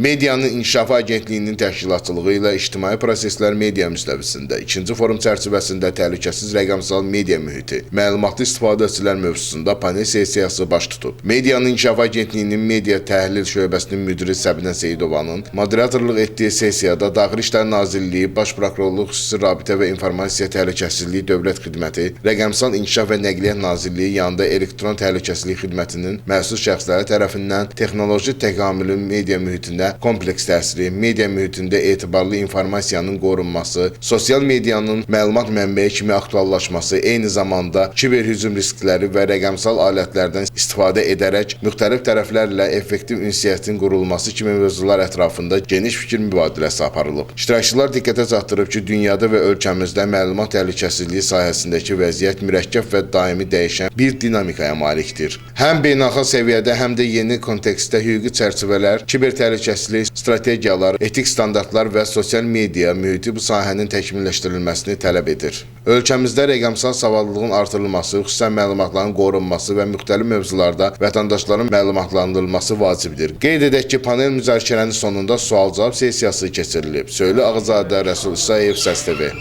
Medianın İnkişafı Agentliyinin təşkilatçılığı ilə İctimai Proseslər Media müstəvisində 2-ci forum çərçivəsində təhlükəsiz rəqəmsal media mühiti, məlumatlı istifadəçilər mövzusunda panel sessiyası baş tutub. Medianın İnkişafı Agentliyinin media təhlil şöbəsinin müdiri Səbinə Seyidovanın moderatorluq etdiyi sessiyada Daxili İşlər Nazirliyi, Baş Prokurorluq, Xüsusi Rabitə və İnformasiya Təhlükəsizliyi Dövlət Xidməti, Rəqəmsal İnkişaf və Nəqliyyat Nazirliyi yanında Elektron Təhlükəsizlik Xidmətinin məsul şəxsləri tərəfindən texnoloji təkamülü media mühitində kompleks təsiri, media mühitində etibarlı informasiyanın qorunması, sosial medianın məlumat mənbəyi kimi aktuallaşması, eyni zamanda kiberhücum riskləri və rəqəmsal alətlərdən istifadə edərək müxtəlif tərəflərlə effektiv ünsiyyətin qurulması kimi mövzular ətrafında geniş fikir mübadiləsi aparılıb. İştirakçılar diqqətə çatdırıb ki, dünyada və ölkəmizdə məlumat təhlükəsizliyi sahəsindəki vəziyyət mürəkkəb və daimi dəyişən bir dinamikaya malikdir. Həm beynəlxalq səviyyədə, həm də yeni kontekstdə hüquqi çərçivələr, kiber təhlükəsizlik strategiyalar, etik standartlar və sosial media mühiti bu sahənin təkmilləşdirilməsini tələb edir. Ölkəmizdə rəqəmsal savadlılığın artırılması, xüsusən məlumatların qorunması və müxtəlif mövzularda vətəndaşların məlumatlandırılması vacibdir. Qeyd edək ki, panel müzakirənin sonunda sual-cavab sessiyası keçirilib. Söylə Ağazadə, Rəsul İsayev, Səs TV.